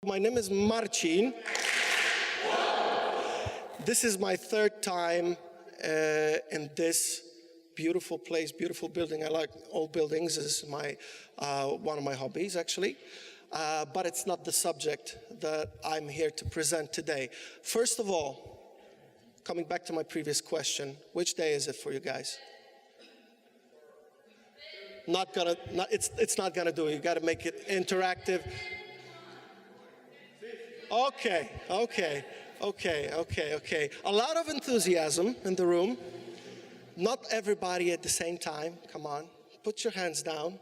My name is Marcin. This is my third time in this beautiful place, beautiful building. I like old buildings. This is one of my hobbies, actually. But it's not the subject that I'm here to present today. First of all, coming back to my previous question, which day is it for you guys? It's not gonna do it. You gotta make it interactive. Okay. A lot of enthusiasm in the room. Not everybody at the same time. Come on, put your hands down.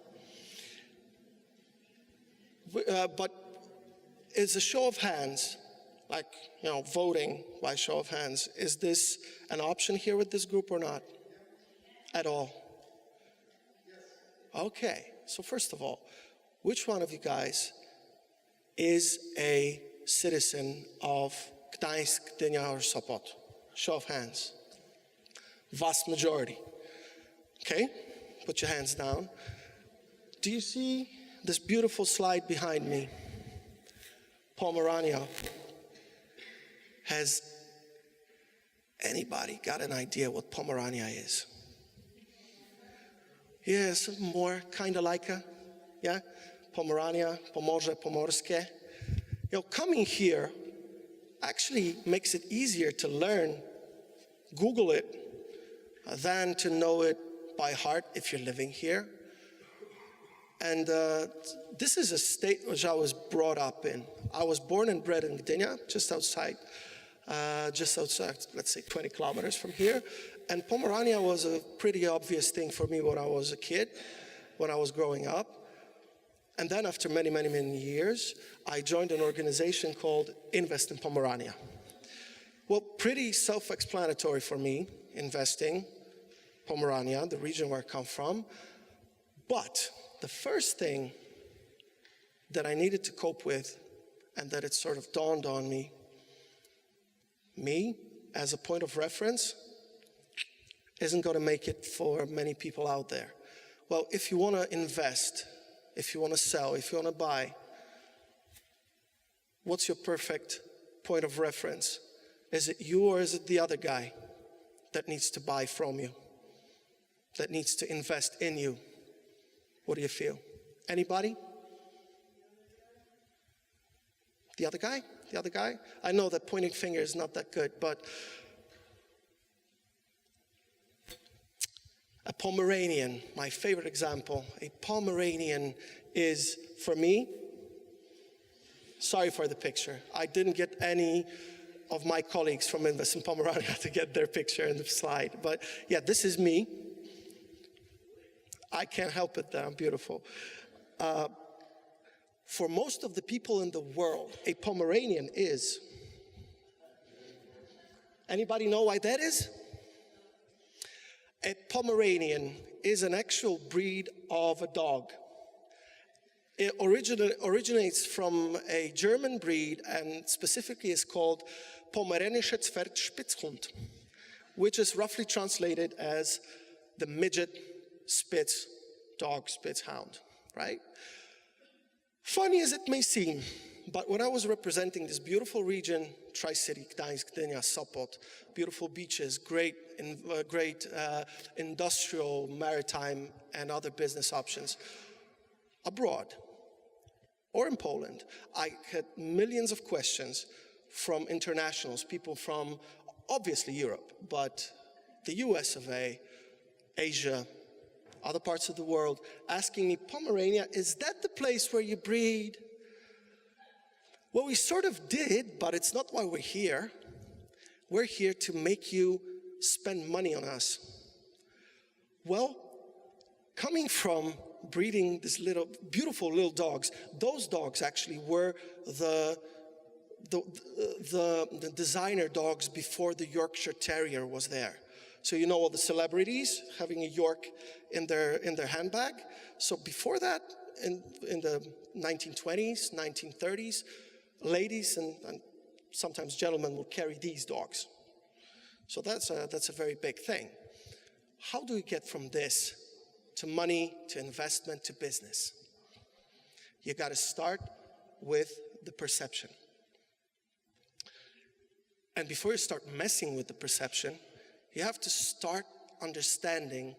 But it's a show of hands, like, voting by show of hands. Is this an option here with this group or not? At all? Okay, so first of all, which one of you guys is a citizen of Gdańsk, Gdynia, or Sopot? Show of hands. Vast majority. Okay, put your hands down. Do you see this beautiful slide behind me? Pomerania. Has anybody got an idea what Pomerania is? Yes, more kind of like a, yeah? Pomerania, Pomorze, Pomorskie. Coming here actually makes it easier to learn, Google it, than to know it by heart if you're living here. And this is a state which I was brought up in. I was born and bred in Gdynia, just outside, let's say 20 kilometers from here. And Pomerania was a pretty obvious thing for me when I was a kid, when I was growing up. And then after many, many, many years, I joined an organization called Invest in Pomerania. Well, pretty self-explanatory for me, investing, Pomerania, the region where I come from. But the first thing that I needed to cope with, and that it sort of dawned on me as a point of reference, isn't going to make it for many people out there. Well, if you want to invest, if you want to sell, if you want to buy, what's your perfect point of reference? Is it you or is it the other guy that needs to buy from you, that needs to invest in you? What do you feel? Anybody? The other guy? The other guy? I know that pointing finger is not that good, but a Pomeranian, my favorite example, a Pomeranian is, for me, sorry for the picture. I didn't get any of my colleagues from Invest in Pomerania to get their picture in the slide. But yeah, this is me. I can't help it that I'm beautiful. For most of the people in the world, a Pomeranian is. Anybody know why that is? A Pomeranian is an actual breed of a dog. It originates from a German breed and specifically is called Pomeranische Zwergspitzhund, which is roughly translated as the midget Spitz dog, Spitz hound, right? Funny as it may seem, but when I was representing this beautiful region, Tri-City, Gdańsk, Gdynia, Sopot, beautiful beaches, great industrial, maritime, and other business options, abroad or in Poland, I had millions of questions from internationals, people from obviously Europe, but the US of A, Asia, other parts of the world, asking me, Pomerania, is that the place where you breed? Well, we sort of did, but it's not why we're here. We're here to make you spend money on us. Well, coming from breeding these beautiful little dogs, those dogs actually were the designer dogs before the Yorkshire Terrier was there. So you know all the celebrities having a York in their handbag. So before that, in the 1920s, 1930s, ladies and sometimes gentlemen would carry these dogs. So that's a very big thing. How do we get from this to money, to investment, to business? You got to start with the perception. And before you start messing with the perception, you have to start understanding,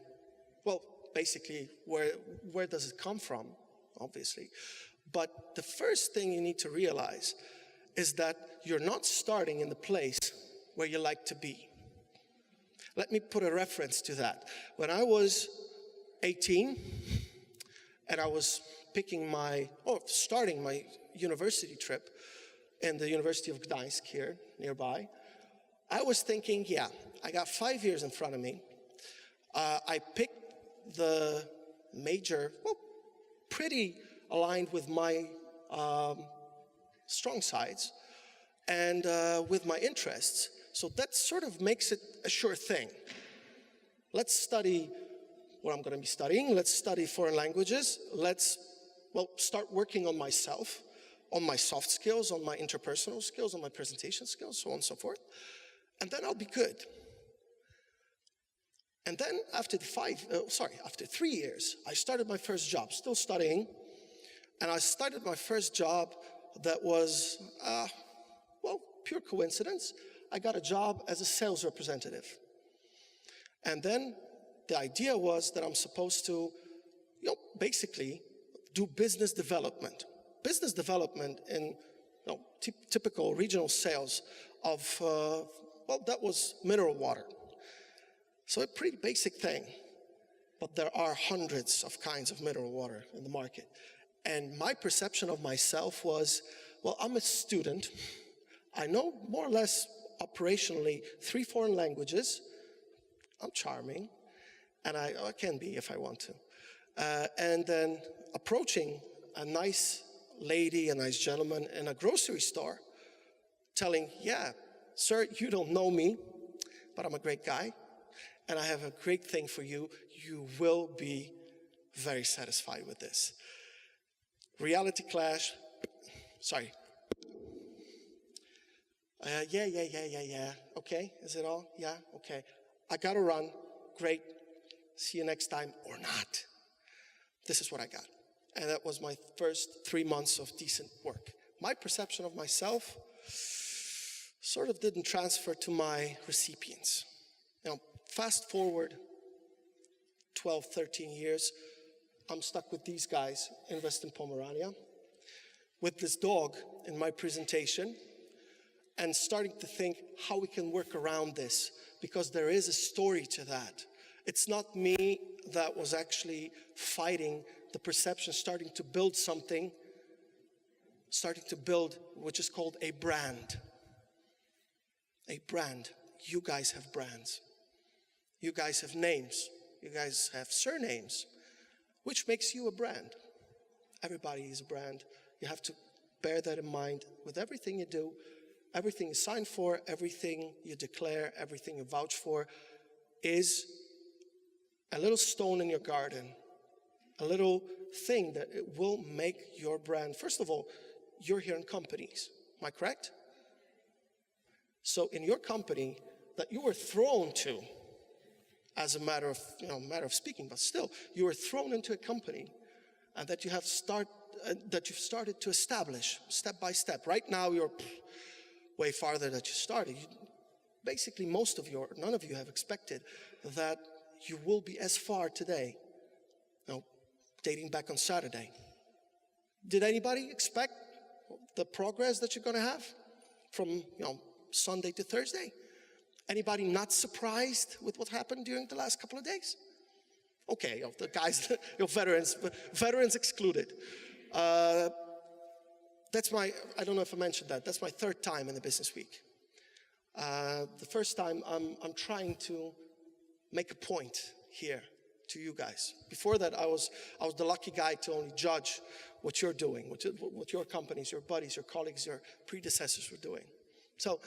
well, basically, where does it come from, obviously. But the first thing you need to realize is that you're not starting in the place where you like to be. Let me put a reference to that. When I was 18, and I was starting my university trip in the University of Gdańsk here, nearby, I was thinking, yeah, I got 5 years in front of me. I picked the major, well, pretty aligned with my strong sides and with my interests. So that sort of makes it a sure thing. Let's study what I'm going to be studying. Let's study foreign languages. Let's, well, start working on myself, on my soft skills, on my interpersonal skills, on my presentation skills, so on and so forth. And then I'll be good. And then after 3 years, I started my first job, still studying. And I started my first job that was, well, pure coincidence. I got a job as a sales representative. And then the idea was that I'm supposed to, basically do business development. Business development in typical regional sales of, well, that was mineral water. So a pretty basic thing, but there are hundreds of kinds of mineral water in the market. And my perception of myself was, well, I'm a student. I know more or less operationally 3 foreign languages. I'm charming, and I can be if I want to. And then approaching a nice lady, a nice gentleman in a grocery store, telling, yeah, sir, you don't know me, but I'm a great guy, and I have a great thing for you. You will be very satisfied with this. Reality clash, sorry. Yeah. Okay, is it all? Yeah, okay. I gotta run, great. See you next time, or not. This is what I got. And that was my first 3 months of decent work. My perception of myself sort of didn't transfer to my recipients. Fast forward 12, 13 years, I'm stuck with these guys in Western Pomerania, with this dog in my presentation, and starting to think how we can work around this, because there is a story to that. It's not me that was actually fighting the perception, starting to build something, which is called a brand. A brand. You guys have brands. You guys have names. You guys have surnames, which makes you a brand. Everybody is a brand. You have to bear that in mind with everything you do. Everything you sign for, everything you declare, everything you vouch for is a little stone in your garden, a little thing that it will make your brand. First of all, you're here in companies, am I correct? So in your company that you were thrown to, as a matter of speaking, but still, you were thrown into a company and that you've started to establish step by step. Right now, you're way farther than you started. Basically, none of you have expected that you will be as far today, dating back on Saturday. Did anybody expect the progress that you're going to have from, Sunday to Thursday? Anybody not surprised with what happened during the last couple of days? Okay, the guys, veterans excluded. I don't know if I mentioned that. That's my 3rd time in the business week. The first time I'm trying to make a point here to you guys. Before that, I was the lucky guy to only judge what you're doing, what your companies, your buddies, your colleagues, your predecessors were doing. So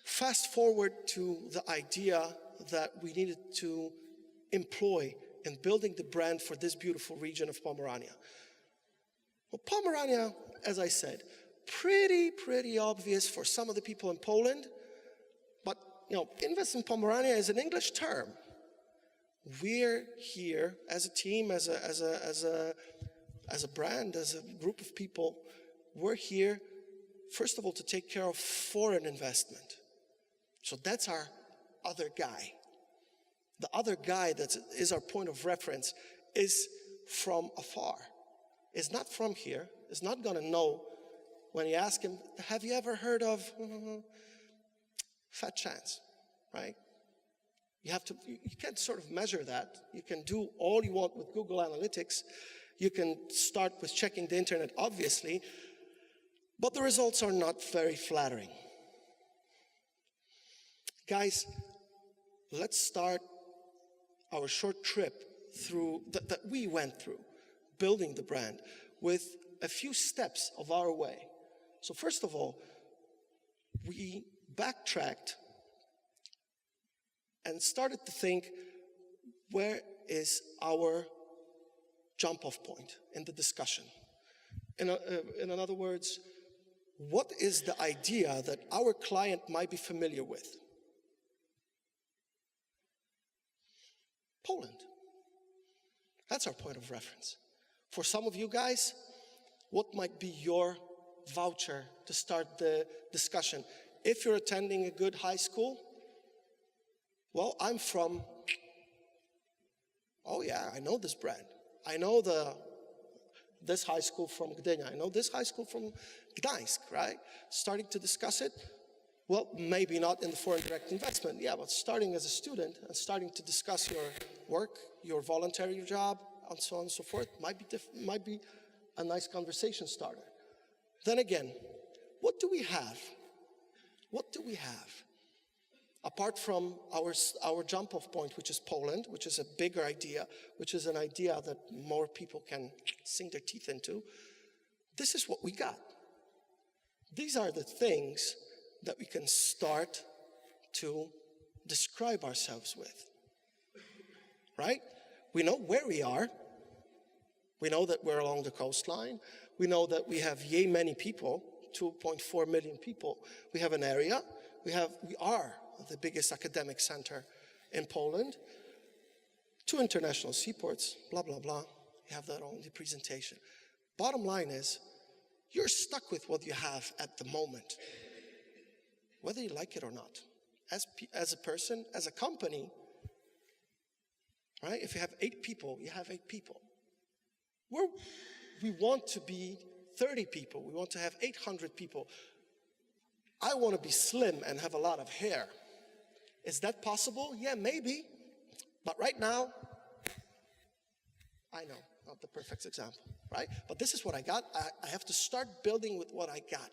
fast forward to the idea that we needed to employ in building the brand for this beautiful region of Pomerania. Well, Pomerania, as I said, pretty obvious for some of the people in Poland, but Invest in Pomerania is an English term. We're here as a team, as a brand, as a group of people. we're here, first of all, to take care of foreign investment. So that's our other guy. The other guy that is our point of reference is from afar, is not from here, is not going to know when you ask him, have you ever heard of fat chance, right? You can't sort of measure that. You can do all you want with Google Analytics. You can start with checking the internet, obviously, but the results are not very flattering. Guys, let's start our short trip through that we went through, building the brand, with a few steps of our way. So first of all, we backtracked and started to think, where is our jump-off point in the discussion? In other words, what is the idea that our client might be familiar with? Poland. That's our point of reference. For some of you guys, what might be your voucher to start the discussion? If you're attending a good high school, well, I'm from, oh yeah, I know this brand. I know this high school from Gdynia. I know this high school from Gdańsk, right? Starting to discuss it, well, maybe not in the foreign direct investment, yeah, but starting as a student and starting to discuss your work, your voluntary job, and so on and so forth, might be a nice conversation starter. Then again, what do we have? What do we have? Apart from our jump-off point, which is Poland, which is a bigger idea, which is an idea that more people can sink their teeth into, this is what we got. These are the things that we can start to describe ourselves with, right? We know where we are. We know that we're along the coastline. We know that we have yay many people, 2.4 million people. We have an area. We are the biggest academic center in Poland. 2 international seaports, blah, blah, blah. You have that on the presentation. Bottom line is, you're stuck with what you have at the moment, whether you like it or not. As a person, as a company, right? If you have 8 people, you have 8 people. We want to be 30 people. We want to have 800 people. I want to be slim and have a lot of hair. Is that possible? Yeah, maybe. But right now, I know, not the perfect example, right? But this is what I got. I have to start building with what I got.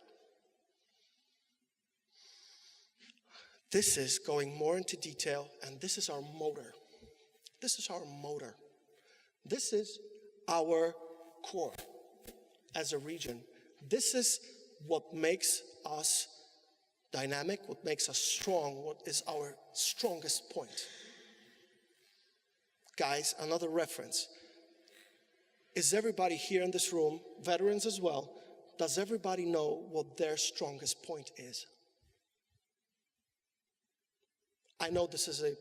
This is going more into detail, and this is our motor. This is our motor. This is our core as a region. This is what makes us dynamic, what makes us strong, what is our strongest point. Guys, another reference. Is everybody here in this room, veterans as well, does everybody know what their strongest point is? I know this is a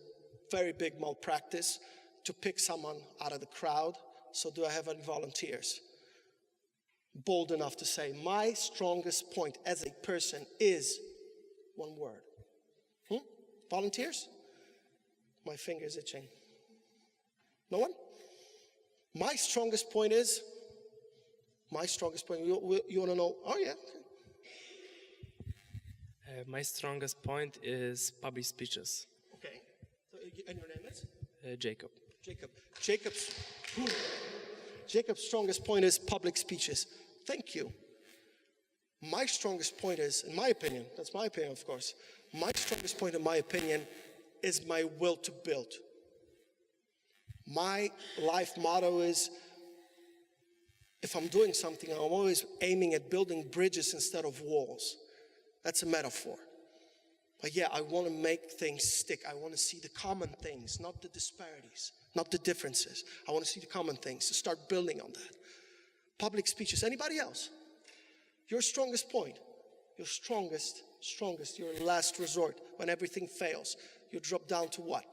very big malpractice to pick someone out of the crowd, so do I have any volunteers? Bold enough to say, my strongest point as a person is one word. Volunteers? My finger's itching. No one? My strongest point is, my strongest point, you want to know? Oh yeah. My strongest point is public speeches. Okay. So, and your name is? Jacob. Jacob's strongest point is public speeches. Thank you. My strongest point is, in my opinion, that's my opinion, of course, my strongest point, in my opinion, is my will to build. My life motto is, if I'm doing something, I'm always aiming at building bridges instead of walls. That's a metaphor. But yeah, I want to make things stick. I want to see the common things, not the disparities, not the differences. I want to see the common things, to start building on that. Public speeches. Anybody else? Your strongest point, your strongest, your last resort, when everything fails, you drop down to what?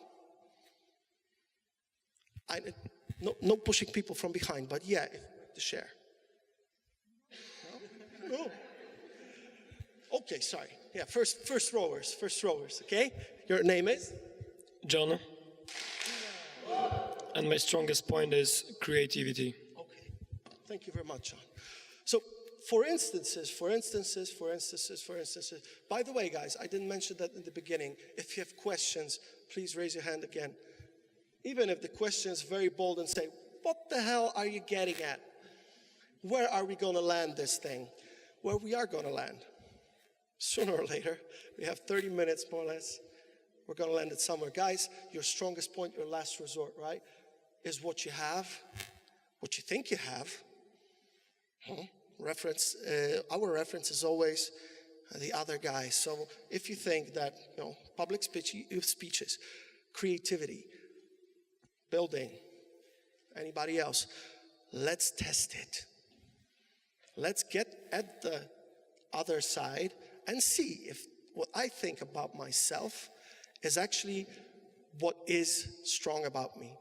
No pushing people from behind, but yeah, to share. No? No. Okay, sorry. Yeah, first rowers, okay? Your name is? John. And my strongest point is creativity. Okay, thank you very much, John. So, for instances, by the way, guys, I didn't mention that in the beginning. If you have questions, please raise your hand again. Even if the question is very bold and say, what the hell are you getting at? Where are we going to land this thing? Where we are going to land. Sooner or later, we have 30 minutes more or less. We're going to land it somewhere. Guys, your strongest point, your last resort, right, is what you have, what you think you have. Our reference is always the other guy. So if you think that, public speeches, creativity, building, anybody else, let's test it. Let's get at the other side and see if what I think about myself is actually what is strong about me.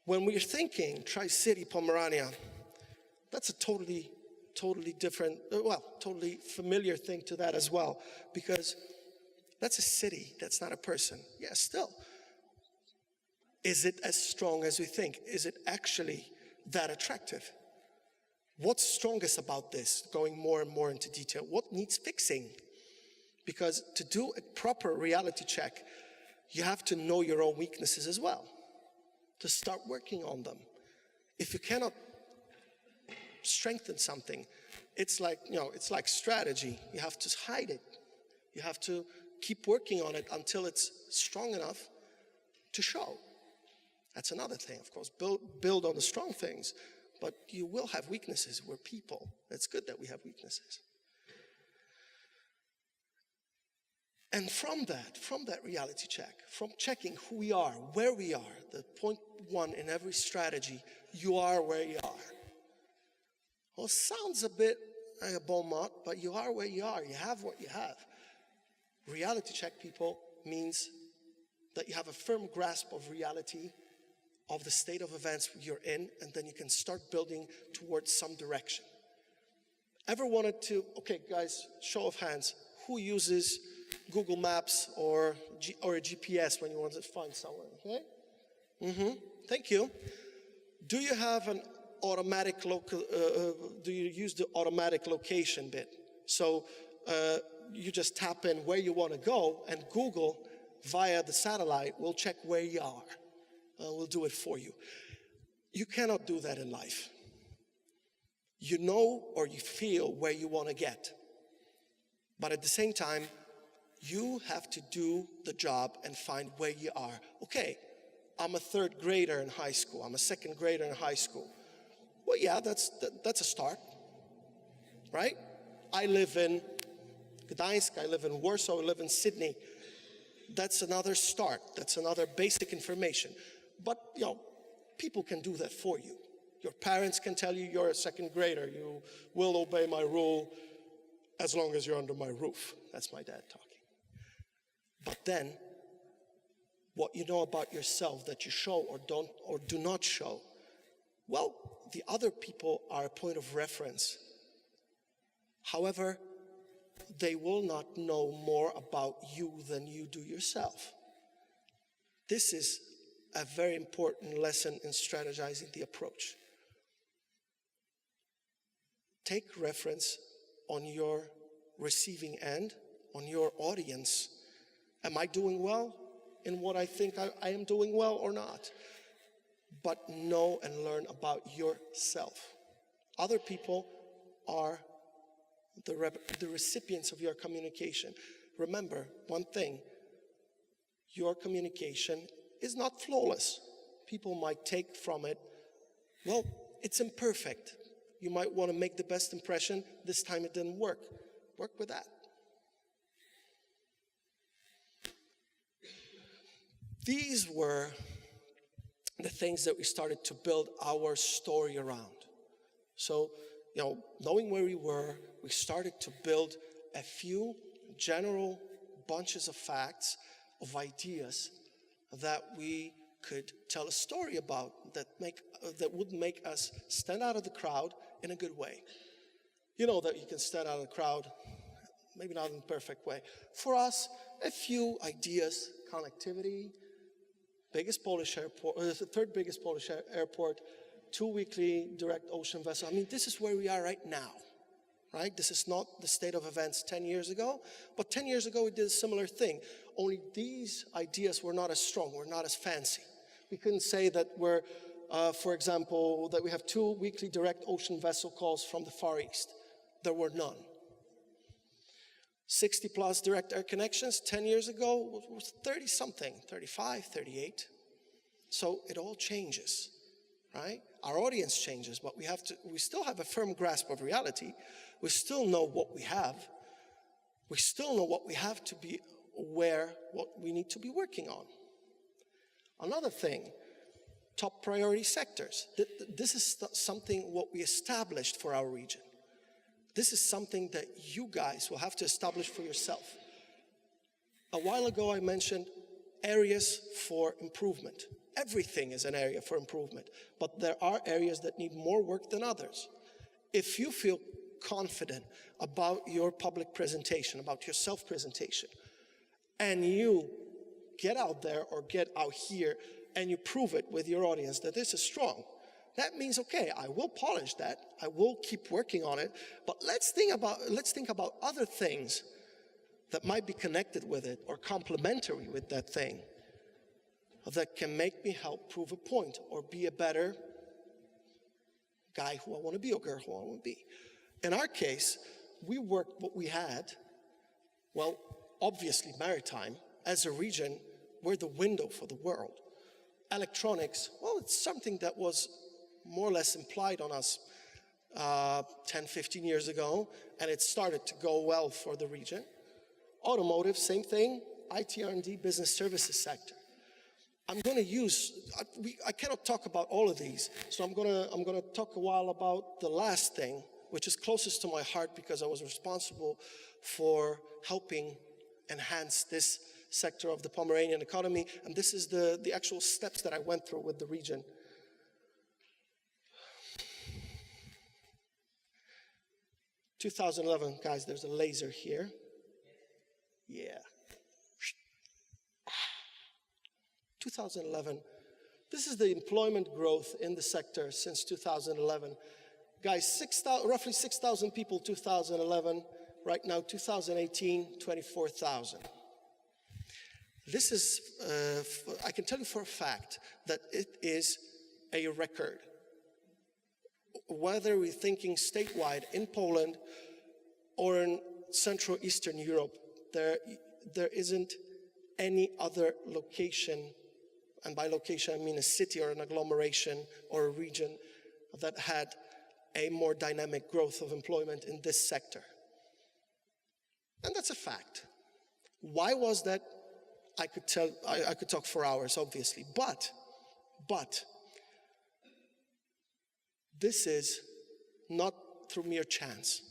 When we're thinking Tri-City Pomerania, that's a totally different, totally familiar thing to that as well, because that's a city, that's not a person. Yeah, still. Is it as strong as we think? Is it actually that attractive? What's strongest about this? Going more and more into detail. What needs fixing? Because to do a proper reality check, you have to know your own weaknesses as well, to start working on them. If you cannot strengthen something, it's like strategy. You have to hide it. You have to keep working on it until it's strong enough to show. That's another thing, of course. Build on the strong things, but you will have weaknesses. We're people. It's good that we have weaknesses. And from that reality check, from checking who we are, where we are, the point one in every strategy, you are where you are. Well, sounds a bit like a bon mot, but you are where you are. You have what you have. Reality check, people, means that you have a firm grasp of reality, of the state of events you're in, and then you can start building towards some direction. Ever wanted to, okay, guys, show of hands, who uses Google Maps or a GPS when you want to find somewhere, okay? Thank you. Do you have an automatic do you use the automatic location bit? So you just tap in where you want to go, and Google, via the satellite, will check where you are. We'll do it for you. You cannot do that in life. You know or you feel where you want to get. But at the same time, you have to do the job and find where you are. Okay, I'm a third grader in high school. I'm a second grader in high school. Well, yeah, that's a start, right? I live in Gdańsk, I live in Warsaw, I live in Sydney. That's another start. That's another basic information. But, people can do that for you. Your parents can tell you you're a second grader. You will obey my rule as long as you're under my roof. That's my dad talking. But then, what you know about yourself that you show or do not show, well, the other people are a point of reference. However, they will not know more about you than you do yourself. This is a very important lesson in strategizing the approach. Take reference on your receiving end, on your audience. Am I doing well in what I think I am doing well or not? But know and learn about yourself. Other people are the recipients of your communication. Remember one thing, your communication is not flawless. People might take from it, well, it's imperfect. You might want to make the best impression. This time it didn't work. Work with that. These were the things that we started to build our story around. So, knowing where we were, we started to build a few general bunches of facts, of ideas that we could tell a story about that would make us stand out of the crowd in a good way. You know that you can stand out in a crowd, maybe not in the perfect way. For us, a few ideas, connectivity, biggest Polish airport, the third biggest Polish airport, 2 weekly direct ocean vessels. I mean, this is where we are right now, right? This is not the state of events 10 years ago, but 10 years ago we did a similar thing. Only these ideas were not as strong, were not as fancy. We couldn't say that we're, for example, that we have 2 weekly direct ocean vessel calls from the Far East. There were none. 60 plus direct air connections 10 years ago was 30 something, 35, 38. So it all changes, right? Our audience changes, but we still have a firm grasp of reality. We still know what we have. We still know what we have to be aware, what we need to be working on. Another thing, top priority sectors. This is something what we established for our region. This is something that you guys will have to establish for yourself. A while ago, I mentioned areas for improvement. Everything is an area for improvement, but there are areas that need more work than others. If you feel confident about your public presentation, about your self-presentation, and you get out there or get out here and you prove it with your audience that this is strong, that means, okay, I will polish that, I will keep working on it, but let's think about other things that might be connected with it or complementary with that thing that can make me help prove a point or be a better guy who I want to be or girl who I want to be. In our case, we worked what we had, well, obviously maritime, as a region, we're the window for the world. Electronics, well, it's something that was more or less implied on us 10, 15 years ago, and it started to go well for the region. Automotive, same thing, IT R&D, business services sector. I'm going to use, I cannot talk about all of these, so I'm going to talk a while about the last thing, which is closest to my heart because I was responsible for helping enhance this sector of the Pomeranian economy, and this is the actual steps that I went through with the region. 2011, guys, there's a laser here. Yeah. 2011. This is the employment growth in the sector since 2011. Guys, roughly 6,000 people 2011. Right now, 2018, 24,000. This is, I can tell you for a fact that it is a record. Whether we're thinking statewide in Poland or in Central Eastern Europe, there isn't any other location, and by location I mean a city or an agglomeration or a region that had a more dynamic growth of employment in this sector. And that's a fact. Why was that? I could talk for hours, obviously, but this is not through mere chance.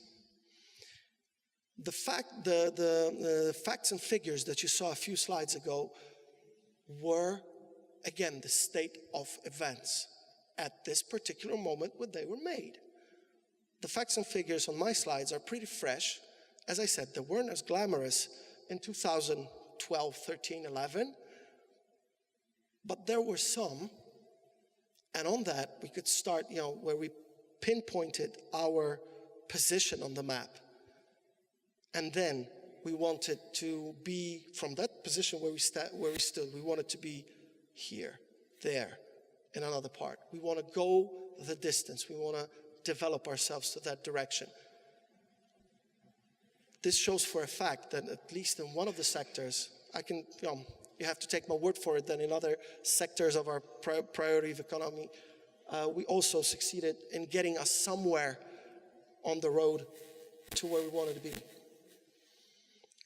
The facts and figures that you saw a few slides ago were, again, the state of events at this particular moment when they were made. The facts and figures on my slides are pretty fresh. As I said, they weren't as glamorous in 2012, 13, 11, but there were some. And on that, we could start, where we pinpointed our position on the map. And then we wanted to be, from that position where we stood, we wanted to be here, there, in another part. We want to go the distance. We want to develop ourselves to that direction. This shows for a fact that at least in one of the sectors, you have to take my word for it, that in other sectors of our priority of economy, we also succeeded in getting us somewhere on the road to where we wanted to be.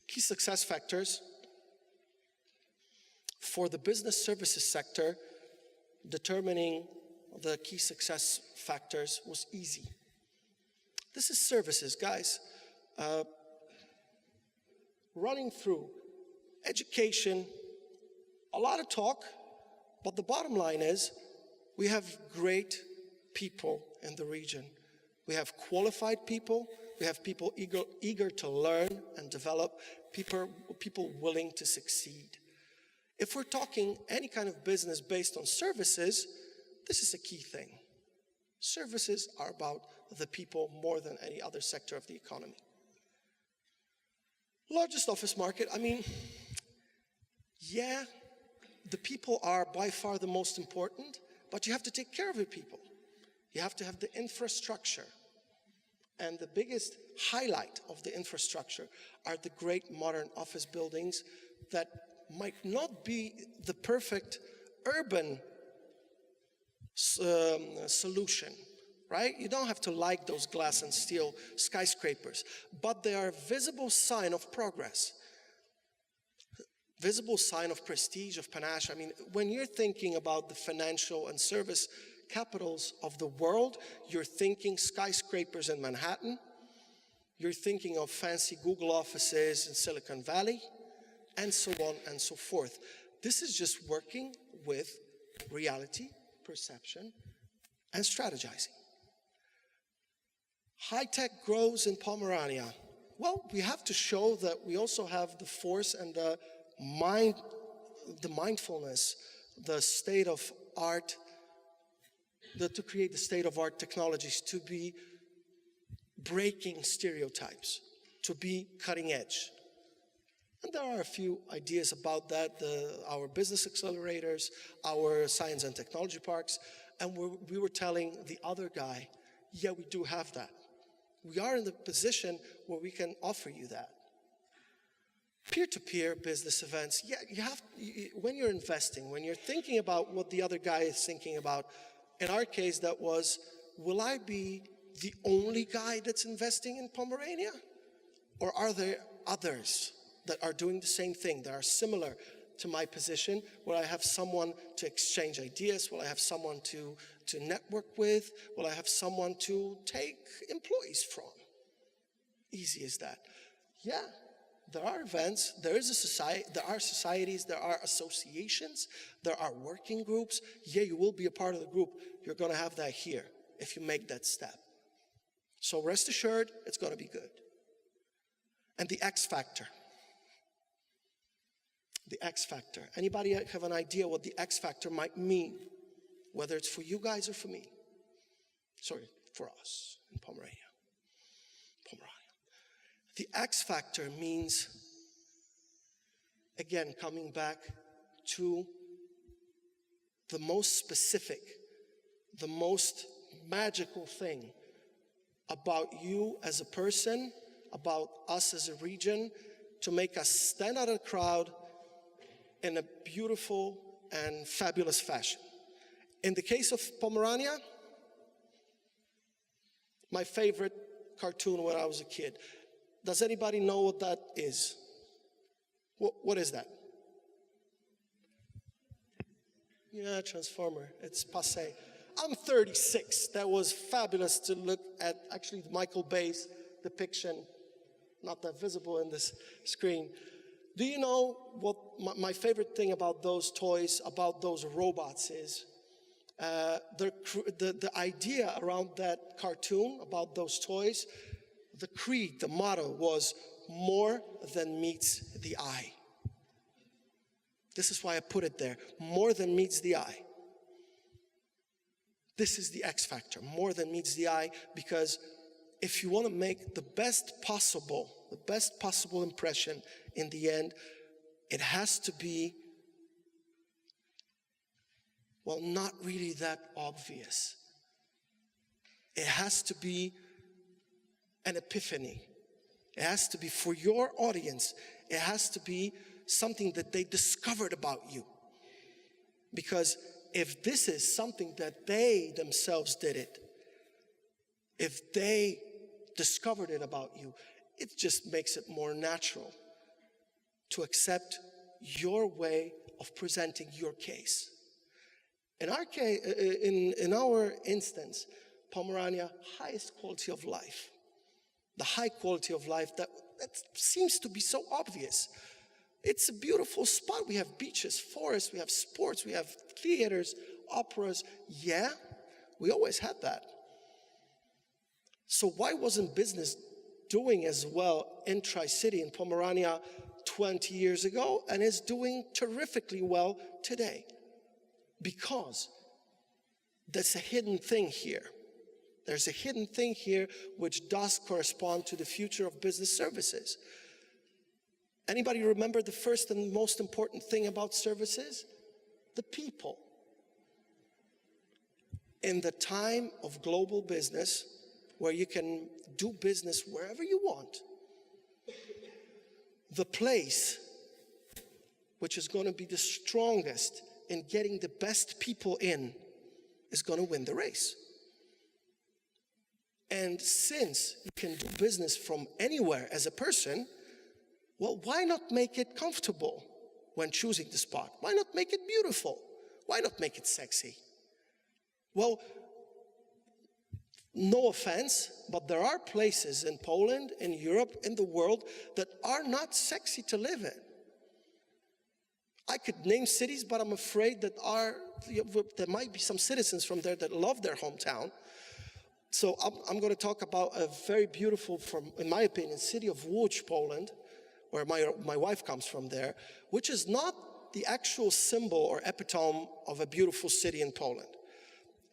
Key success factors for the business services sector, determining the key success factors was easy. This is services, guys. Running through education, a lot of talk, but the bottom line is we have great people in the region. We have qualified people, We have people eager to learn and develop, people willing to succeed. If we're talking any kind of business based on services, this is a key thing. Services are about the people more than any other sector of the economy. Largest office market, I mean, yeah, the people are by far the most important, but you have to take care of your people. You have to have the infrastructure. And the biggest highlight of the infrastructure are the great modern office buildings that might not be the perfect urban solution, right? You don't have to like those glass and steel skyscrapers, but they are a visible sign of progress, visible sign of prestige, of panache. I mean, when you're thinking about the financial and service capitals of the world, you're thinking skyscrapers in Manhattan, you're thinking of fancy Google offices in Silicon Valley, and so on and so forth. This is just working with reality, perception, and strategizing. High-tech grows in Pomerania. Well, we have to show that we also have the force and the mindfulness, the state of art, to create the state-of-art technologies, to be breaking stereotypes, to be cutting edge. And there are a few ideas about that, our business accelerators, our science and technology parks, and we were telling the other guy, yeah, we do have that. We are in the position where we can offer you that. Peer-to-peer business events, yeah, when you're investing, when you're thinking about what the other guy is thinking about, in our case that was, will I be the only guy that's investing in Pomerania? Or are there others that are doing the same thing, that are similar to my position, where I have someone to exchange ideas, will I have someone to network with, will I have someone to take employees from? Easy as that. Yeah, there are events, there is a society, there are societies, there are associations, there are working groups. Yeah, you will be a part of the group. You're gonna have that here if you make that step. So rest assured, it's gonna be good. And the X factor. The X factor. Anybody have an idea what the X factor might mean? Whether it's for you guys or for me. Sorry, for us in Pomerania. The X factor means, again, coming back to the most specific, the most magical thing about you as a person, about us as a region, to make us stand out of the crowd in a beautiful and fabulous fashion. In the case of Pomerania, my favorite cartoon when I was a kid. Does anybody know what that is? What is that? Yeah, Transformer, it's passé. I'm 36. That was fabulous to look at actually Michael Bay's depiction, not that visible in this screen. Do you know what my favorite thing about those toys, about those robots is? The idea around that cartoon, about those toys, the creed, the motto was more than meets the eye. This is why I put it there, more than meets the eye. This is the X factor, more than meets the eye, because if you want to make the best possible impression in the end, it has to be, well, not really that obvious. It has to be an epiphany. It has to be for your audience. It has to be something that they discovered about you. Because if this is something that they themselves did it, if they discovered it about you, it just makes it more natural to accept your way of presenting your case. In our case, in our instance, Pomerania, highest quality of life. The high quality of life that seems to be so obvious. It's a beautiful spot. We have beaches, forests, we have sports, we have theaters, operas. Yeah, we always had that. So why wasn't business doing as well in Tri-City, in Pomerania, 20 years ago, and is doing terrifically well today. Because there's a hidden thing here. There's a hidden thing here which does correspond to the future of business services. Anybody remember the first and most important thing about services? The people. In the time of global business, where you can do business wherever you want, the place which is going to be the strongest in getting the best people in is going to win the race. And since you can do business from anywhere as a person, well, why not make it comfortable when choosing the spot? Why not make it beautiful? Why not make it sexy? Well, no offense, but there are places in Poland, in Europe, in the world that are not sexy to live in. I could name cities, but I'm afraid that there might be some citizens from there that love their hometown. So I'm going to talk about a very beautiful, in my opinion, city of Łódź, Poland, where my wife comes from there, which is not the actual symbol or epitome of a beautiful city in Poland.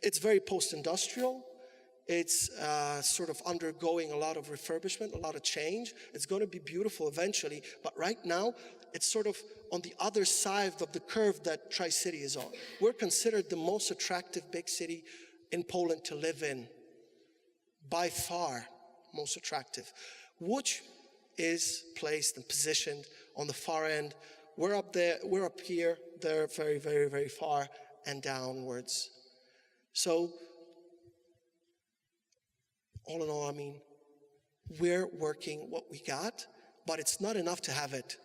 It's very post-industrial. It's sort of undergoing a lot of refurbishment, a lot of change. It's going to be beautiful eventually, but right now, it's sort of on the other side of the curve that Tri-City is on. We're considered the most attractive big city in Poland to live in. By far, most attractive. Łódź is placed and positioned on the far end. We're up there, we're up here, they're very, very, very far and downwards. So, all in all, I mean, we're working what we got, but it's not enough to have it.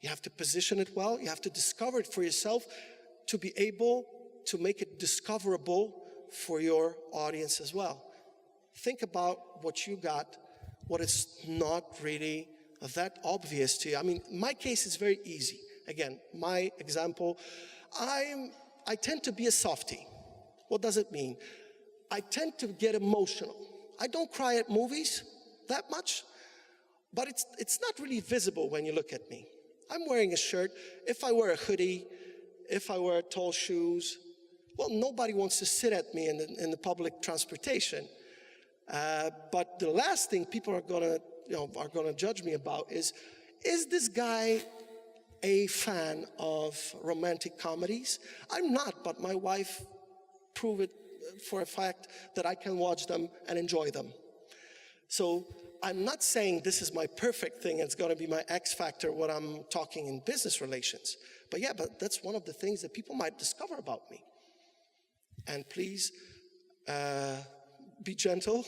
You have to position it well, you have to discover it for yourself to be able to make it discoverable for your audience as well. Think about what you got, what is not really that obvious to you. I mean, my case is very easy. Again, my example, I tend to be a softie. What does it mean? I tend to get emotional. I don't cry at movies that much, but it's not really visible when you look at me. I'm wearing a shirt. If I wear a hoodie, if I wear tall shoes, well, nobody wants to sit at me in the public transportation. But the last thing people are gonna judge me about is this guy a fan of romantic comedies? I'm not, but my wife proved it for a fact that I can watch them and enjoy them. So I'm not saying this is my perfect thing, it's gonna be my X factor when I'm talking in business relations. But yeah, but that's one of the things that people might discover about me. And please, be gentle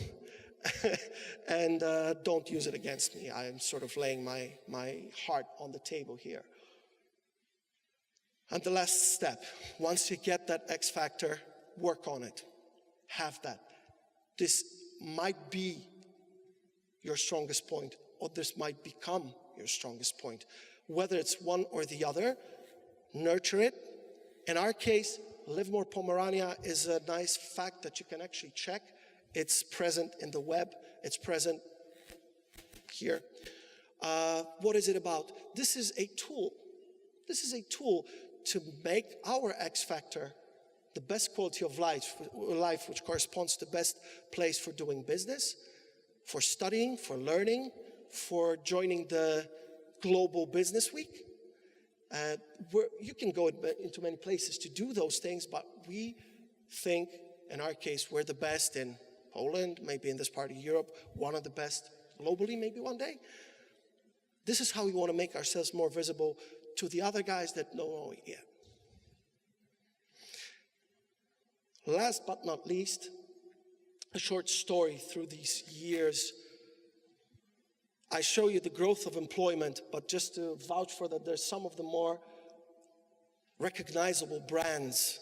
and don't use it against me. I'm sort of laying my heart on the table here. And the last step, once you get that X factor, work on it. Have that. This might be your strongest point, or this might become your strongest point. Whether it's one or the other, nurture it. In our case, Live More Pomerania is a nice fact that you can actually check. It's present in the web. It's present here. What is it about? This is a tool. This is a tool to make our X factor the best quality of life, which corresponds to the best place for doing business, for studying, for learning, for joining the Global Business Week. You can go into many places to do those things, but we think, in our case, we're the best in Poland, maybe in this part of Europe, one of the best globally, maybe one day. This is how we want to make ourselves more visible to the other guys that don't know it yet. Last but not least, a short story through these years. I show you the growth of employment, but just to vouch for that, there's some of the more recognizable brands.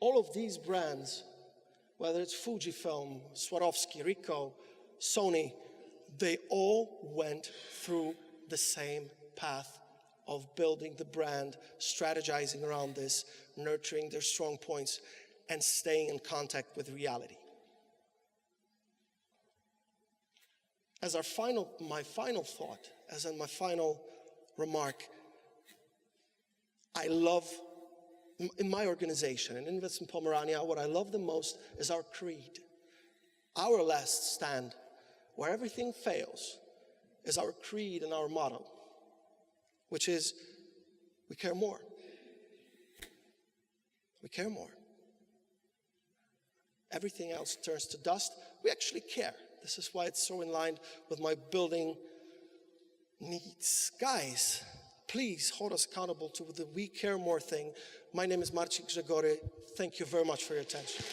All of these brands, whether it's Fujifilm, Swarovski, Ricoh, Sony, they all went through the same path of building the brand, strategizing around this, nurturing their strong points, and staying in contact with reality. as my final thought, as in my final remark, I love, in my organization, in Invest in Pomerania, what I love the most is our creed. Our last stand, where everything fails, is our creed and our motto, which is, we care more. We care more. Everything else turns to dust. We actually care. This is why it's so in line with my building needs. Guys, please hold us accountable to the we care more thing. My name is Marcin Grzegory. Thank you very much for your attention.